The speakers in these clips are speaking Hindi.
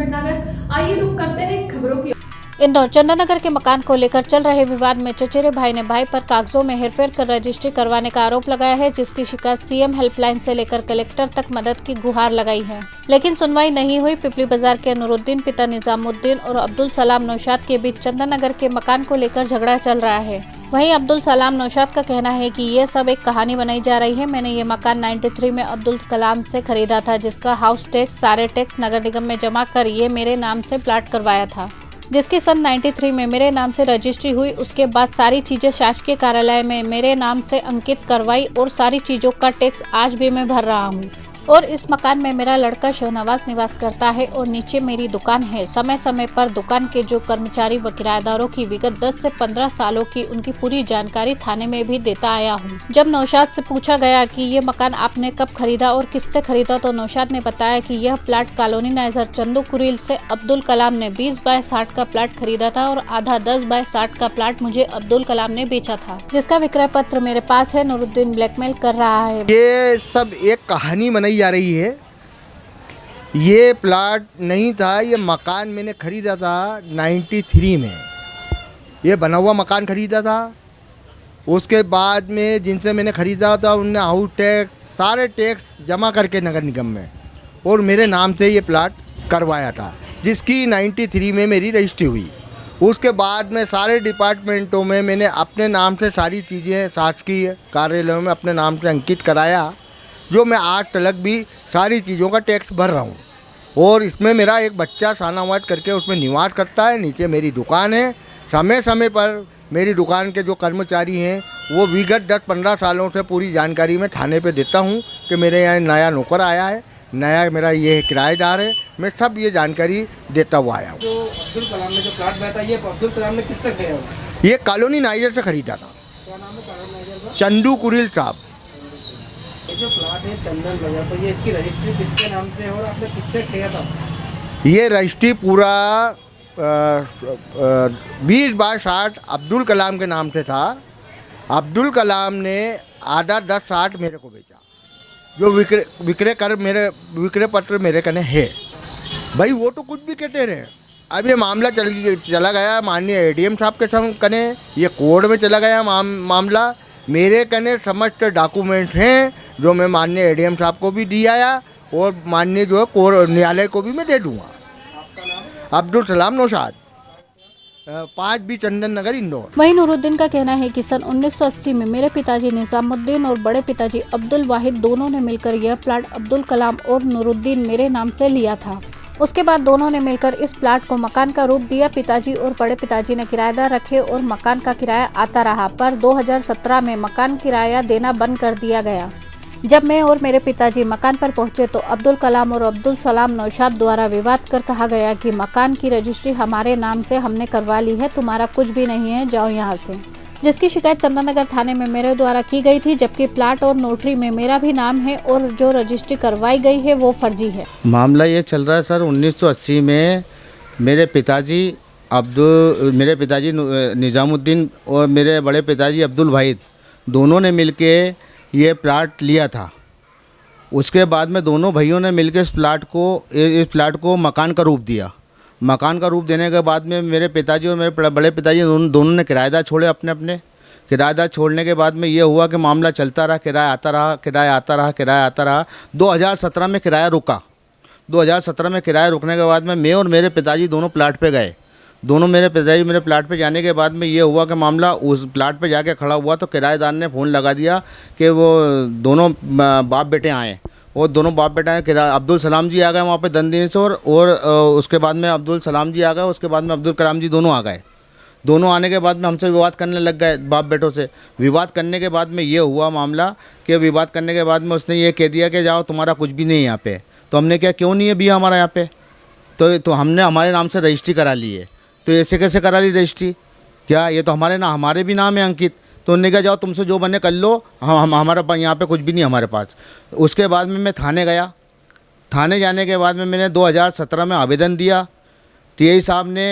भटनागर। आइए रुक करते हैं खबरों की। इंदौर चंदननगर के मकान को लेकर चल रहे विवाद में चचेरे भाई ने भाई पर कागजों में हेरफेर कर रजिस्ट्री करवाने का आरोप लगाया है, जिसकी शिकायत सीएम हेल्पलाइन से लेकर कलेक्टर तक मदद की गुहार लगाई है, लेकिन सुनवाई नहीं हुई। पिपली बाजार के नूरुद्दीन पिता निजामुद्दीन और अब्दुल सलाम नौशाद के बीच चंदननगर के मकान को लेकर झगड़ा चल रहा है। वहीं अब्दुल सलाम नौशाद का कहना है कि ये सब एक कहानी बनाई जा रही है। मैंने ये मकान 93 में अब्दुल कलाम से खरीदा था, जिसका हाउस टैक्स सारे टैक्स नगर निगम में जमा कर ये मेरे नाम से प्लाट करवाया था, जिसकी सन 93 में मेरे नाम से रजिस्ट्री हुई। उसके बाद सारी चीजें शासकीय कार्यालय में मेरे नाम से अंकित करवाई और सारी चीजों का टैक्स आज भी मैं भर रहा हूँ। और इस मकान में मेरा लड़का शहनवाज निवास करता है और नीचे मेरी दुकान है। समय समय पर दुकान के जो कर्मचारी व किराएदारों की विगत 10 से 15 सालों की उनकी पूरी जानकारी थाने में भी देता आया हूँ। जब नौशाद से पूछा गया कि ये मकान आपने कब खरीदा और किससे खरीदा, तो नौशाद ने बताया कि यह plot colony niger Chandu Kureel से अब्दुल कलाम ने 20 बाय 60 का प्लाट खरीदा था और आधा 10 बाय 60 का प्लाट मुझे अब्दुल कलाम ने बेचा था, जिसका विक्रय पत्र मेरे पास है। नूरुद्दीन ब्लैकमेल कर रहा है। ये सब एक कहानी बनाई जा रही है। ये प्लाट नहीं था, ये मकान मैंने ख़रीदा था 93 में। ये बना हुआ मकान ख़रीदा था। उसके बाद में जिनसे मैंने ख़रीदा था उनने हाउस टैक्स सारे टैक्स जमा करके नगर निगम में और मेरे नाम से ये प्लाट करवाया था, जिसकी 93 में मेरी रजिस्ट्री हुई। उसके बाद में सारे डिपार्टमेंटों में मैंने अपने नाम से सारी चीज़ें शासकीय कार्यालयों में अपने नाम से अंकित कराया, जो मैं आज तक भी सारी चीज़ों का टैक्स भर रहा हूँ। और इसमें मेरा एक बच्चा शाहनवाज करके उसमें निवास करता है। नीचे मेरी दुकान है। समय समय पर मेरी दुकान के जो कर्मचारी हैं वो विगत 10-15 सालों से पूरी जानकारी मैं थाने पे देता हूँ कि मेरे यहाँ नया नौकर आया है, नया मेरा ये किराएदार है, मैं सब ये जानकारी देता हुआ आया हूँ। जो अब्दुल कलाम ने जो प्लाट बनाया था, ये अब्दुल कलाम ने किससे खरीदा? ये कॉलोनी नाइजर से ख़रीदा था। क्या नाम है कॉलोनी नाइजर का? चंदू कुरील साहब। ये जो प्लाट है चंदन बाजार, तो ये इसकी रजिस्ट्री किसके नाम से है और आपने किससे किया था? ये रजिस्ट्री पूरा 20 बाय 60 अब्दुल कलाम के नाम से था। अब्दुल कलाम ने आधा 10-60 मेरे को बेचा, जो विक्रय पत्र मेरे कने है। भाई वो तो कुछ भी कहते रहे। अब ये मामला चला गया माननीय एडीएम साहब के कने, ये कोर्ट में चला गया मामला। मेरे कने समस्त डॉक्यूमेंट्स हैं जो मैं माननीय एडीएम साहब को भी दिया और माननीय जो है कोर्ट न्यायालय को भी मैं दे दूँगा। अब्दुल सलाम नौशाद, 5B चंदन नगर, इंदौर। वहीं नूरुद्दीन का कहना है कि सन 1980 में मेरे पिताजी निजामुद्दीन और बड़े पिताजी अब्दुल वाहिद दोनों ने मिलकर यह प्लाट अब्दुल कलाम और नूरुद्दीन मेरे नाम से लिया था। उसके बाद दोनों ने मिलकर इस प्लाट को मकान का रूप दिया। पिताजी और बड़े पिताजी ने किराएदार रखे और मकान का किराया आता रहा, पर 2017 में मकान किराया देना बंद कर दिया गया। जब मैं और मेरे पिताजी मकान पर पहुंचे तो अब्दुल कलाम और अब्दुल सलाम नौशाद द्वारा विवाद कर कहा गया कि मकान की रजिस्ट्री हमारे नाम से हमने करवा ली है, तुम्हारा कुछ भी नहीं है, जाओ यहाँ से। जिसकी शिकायत चंदननगर थाने में मेरे द्वारा की गई थी, जबकि प्लाट और नोटरी में मेरा भी नाम है और जो रजिस्ट्री करवाई गई है वो फर्जी है। मामला ये चल रहा है सर, 1980 में मेरे पिताजी निजामुद्दीन और मेरे बड़े पिताजी अब्दुल वाहिद दोनों ने मिलके ये प्लाट लिया था। उसके बाद में दोनों भाइयों ने मिलकर इस प्लाट को मकान का रूप दिया। मकान का रूप देने के बाद में मेरे पिताजी और मेरे बड़े पिताजी दोनों ने किराएदार छोड़े। अपने किराएदार छोड़ने के बाद में ये हुआ कि मामला चलता रहा, किराया आता रहा। 2017 में किराया रुका। 2017 में किराया रुकने के बाद में मैं और मेरे पिताजी दोनों प्लाट पे गए। मेरे प्लाट पे जाने के बाद में ये हुआ कि मामला उस प्लाट पे जाके खड़ा हुआ तो किराएदार ने फ़ोन लगा दिया कि वो दोनों बाप बेटे आए। और दोनों बाप बेटा अब्दुल सलाम जी आ गए वहाँ पे दंदीन से और उसके बाद में अब्दुल सलाम जी आ गए। उसके बाद में अब्दुल कलाम जी दोनों आ गए। दोनों आने के बाद में हमसे विवाद करने लग गए बाप बेटों से। विवाद करने के बाद में ये हुआ मामला कि विवाद करने के बाद में उसने ये कह दिया कि जाओ तुम्हारा कुछ भी नहीं है यहाँ पे। तो हमने क्या क्यों नहीं है भैया हमारा यहाँ पे? तो हमने हमारे नाम से रजिस्ट्री करा ली है। तो ऐसे कैसे करा ली रजिस्ट्री? क्या ये तो हमारे भी नाम है अंकित। तो उन्होंने कहा जाओ तुमसे जो बने कर लो, हमारा यहाँ पे कुछ भी नहीं हमारे पास। उसके बाद में मैं थाने गया। थाने जाने के बाद में मैंने 2017 में आवेदन दिया। टीआई साहब ने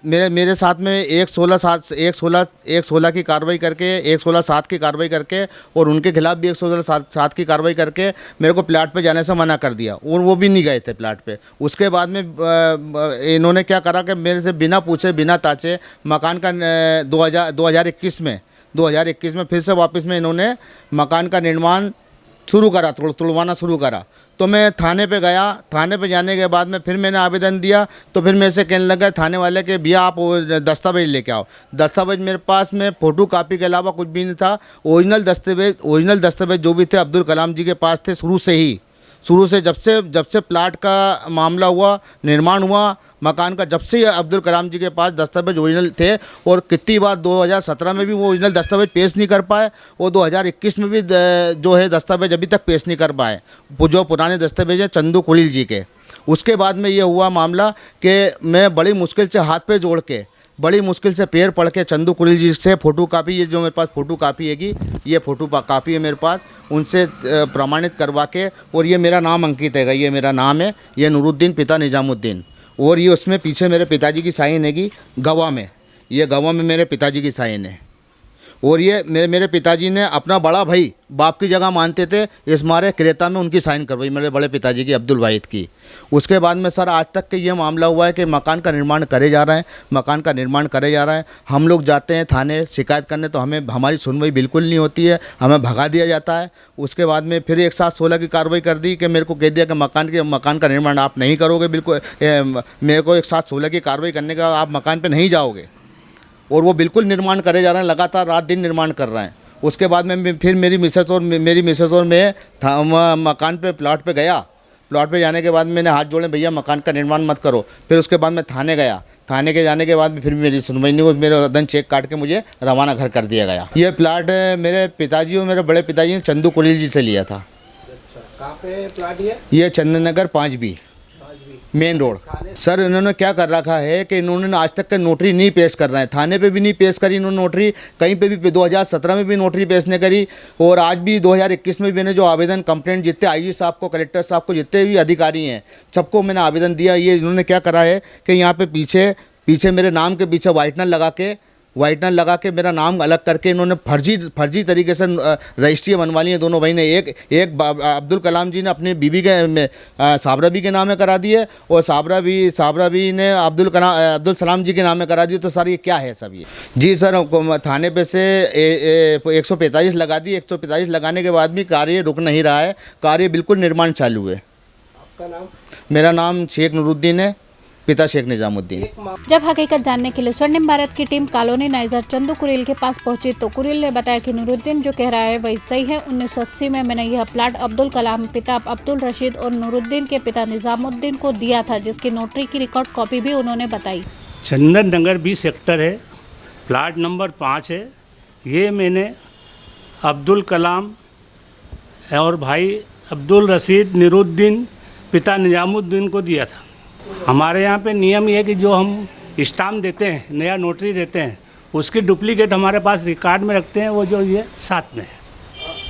मेरे साथ में 116 की कार्रवाई करके 116(7) की कार्रवाई करके और उनके खिलाफ भी 116(7) की कार्रवाई करके मेरे को प्लाट पे जाने से मना कर दिया और वो भी नहीं गए थे प्लाट पे। उसके बाद में इन्होंने क्या करा कि मेरे से बिना पूछे बिना ताचे मकान का 2021 में फिर से वापस में इन्होंने मकान का निर्माण शुरू करा, तुड़वाना शुरू करा। तो मैं थाने पे गया। थाने पे जाने के बाद में फिर मैंने आवेदन दिया तो फिर मेरे से कहने लगा थाने वाले के भैया आप दस्तावेज लेके आओ। दस्तावेज मेरे पास में फ़ोटो कापी के अलावा कुछ भी नहीं था। ओरिजिनल दस्तावेज जो भी थे अब्दुल कलाम जी के पास थे शुरू से जब से प्लाट का मामला हुआ, निर्माण हुआ मकान का, जब से अब्दुल कलाम जी के पास दस्तावेज ओरिजिनल थे। और कितनी बार 2017 में भी वो ओरिजिनल दस्तावेज पेश नहीं कर पाए और 2021 में भी जो है दस्तावेज अभी तक पेश नहीं कर पाए, जो पुराने दस्तावेज हैं चंदू कुड़िल जी के। उसके बाद में ये हुआ मामला कि मैं बड़ी मुश्किल से हाथ पे जोड़ के बड़ी मुश्किल से पैर पड़ के चंदू कुड़िल जी से फ़ोटो कापी, ये जो मेरे पास फ़ोटो कापी है कि ये फ़ोटो कापी है मेरे पास, उनसे प्रमाणित करवा के, और ये मेरा नाम अंकित है, ये मेरा नाम है, ये नूरुद्दीन पिता निजामुद्दीन, और ये उसमें पीछे मेरे पिताजी की साइन है कि गवाह में, ये गवाह में मेरे पिताजी की साइन है। और ये मेरे पिताजी ने अपना बड़ा भाई बाप की जगह मानते थे, इस मारे क्रेता में उनकी साइन करवाई मेरे बड़े पिताजी की, अब्दुल वाहिद की। उसके बाद में सर आज तक के ये मामला हुआ है कि मकान का निर्माण करे जा रहे हैं, हम लोग जाते हैं थाने शिकायत करने तो हमारी सुनवाई बिल्कुल नहीं होती है, हमें भगा दिया जाता है। उसके बाद में फिर 116 की कार्रवाई कर दी कि मेरे को कह दिया कि मकान का निर्माण आप नहीं करोगे, बिल्कुल मेरे को 116 की कार्रवाई करने का, आप मकान पर नहीं जाओगे। और वो बिल्कुल निर्माण करे जा रहे हैं, लगातार रात दिन निर्माण कर रहे हैं। उसके बाद में फिर मेरी मिसेस और मैं मकान पे प्लॉट पे गया। प्लॉट पे जाने के बाद मैंने हाथ जोड़े, भैया मकान का निर्माण मत करो। फिर उसके बाद मैं थाने गया। थाने के जाने के बाद फिर मेरी सुनवाई नहीं हुई, मेरे दन चेक काट के मुझे रवाना घर कर दिया गया। ये प्लाट मेरे पिताजी और मेरे बड़े पिताजी ने चंदू कुड़िल जी से लिया था। कहाँ पे प्लाट ये Chandan Nagar 5B main road. Sir इन्होंने क्या कर रखा है कि इन्होंने आज तक का नोटरी नहीं पेश कर रहे हैं, थाने पे भी नहीं पेश करी इन्होंने नोटरी, कहीं पे भी 2017 में भी नोटरी पेश नहीं करी, और आज भी 2021 में भी मैंने जो आवेदन कंप्लेंट जितने आईजी साहब को, कलेक्टर साहब को, जितने भी अधिकारी हैं सबको मैंने आवेदन दिया। ये इन्होंने क्या करा है कि यहाँ पे पीछे मेरे नाम के पीछे व्हाइटनर लगा के मेरा नाम अलग करके इन्होंने फर्जी तरीके से रजिस्ट्री बनवा ली है दोनों भाई ने। एक अब्दुल कलाम जी ने अपनी बीबी के साबरा बी के नाम में करा दिए और साबरा बी ने अब्दुल सलाम जी के नाम में करा दिए। तो सर ये क्या है सब ये? जी सर थाने पे से 145 लगा दी। 145 लगाने के बाद भी कार्य रुक नहीं रहा है, कार्य बिल्कुल निर्माण चालू है। आपका नाम? मेरा नाम शेख नूरुद्दीन है, पिता शेख निजामुद्दीन। जब हकीकत जानने के लिए स्वर्णिम भारत की टीम कॉलोनी नाइजर चंदू कुड़िल के पास पहुंची तो कुड़िल ने बताया कि नूरुद्दीन जो कह रहा है वही सही है। 1980 में मैंने यह प्लाट अब्दुल कलाम पिता अब्दुल रशीद और नूरुद्दीन के पिता निजामुद्दीन को दिया था, जिसकी नोटरी की रिकॉर्ड कॉपी भी उन्होंने बताई। चंदन नगर 20 सेक्टर है, प्लाट नंबर 5 है। ये मैंने अब्दुल कलाम और भाई अब्दुल रशीद नूरुद्दीन पिता निजामुद्दीन को दिया था। हमारे यहाँ पे नियम ये है कि जो हम स्टाम्प देते हैं, नया नोटरी देते हैं, उसकी डुप्लीकेट हमारे पास रिकॉर्ड में रखते हैं, वो जो ये साथ में है।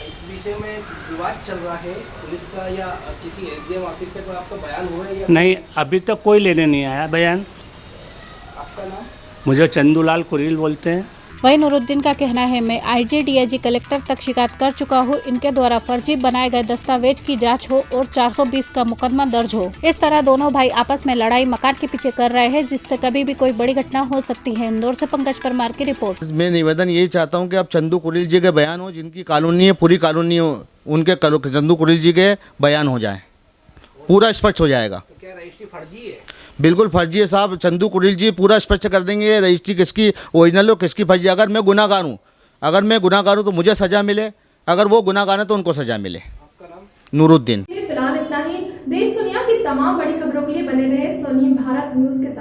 इस विषय में विवाद चल रहा है पुलिस का या किसी एसडीएम ऑफिस से कोई आपका बयान हुआ है या नहीं? अभी तक कोई लेने नहीं आया बयान। आपका नाम? मुझे चंदूलाल कुड़िल बोलते हैं। वही नूरुद्दीन का कहना है, मैं आईजी डीआईजी कलेक्टर तक शिकायत कर चुका हूँ, इनके द्वारा फर्जी बनाए गए दस्तावेज की जांच हो और 420 का मुकदमा दर्ज हो। इस तरह दोनों भाई आपस में लड़ाई मकान के पीछे कर रहे हैं, जिससे कभी भी कोई बड़ी घटना हो सकती है। इंदौर से पंकज परमार की रिपोर्ट। मैं निवेदन यही चाहता हूँ कि अब चंदू कुड़िल जी के बयान हो, जिनकी कॉलोनी है पूरी कॉलोनी हो, उनके चंदू कुड़िल जी के बयान हो जाए, पूरा स्पष्ट हो जाएगा। तो क्या रजिस्ट्री फर्जी है? बिल्कुल फर्जी है साहब। चंदू कुड़िल जी पूरा स्पष्ट कर देंगे रजिस्ट्री किसकी ओरिजिनल हो किसकी फर्जी। अगर मैं गुनाहगार हूँ तो मुझे सज़ा मिले, अगर वो गुनाहगार है तो उनको सज़ा मिले। आपका नाम? नूरुद्दीन। फिलहाल इतना ही। देश दुनिया की तमाम बड़ी खबरों के लिए बने रहे स्वर्णिम भारत न्यूज के साथ।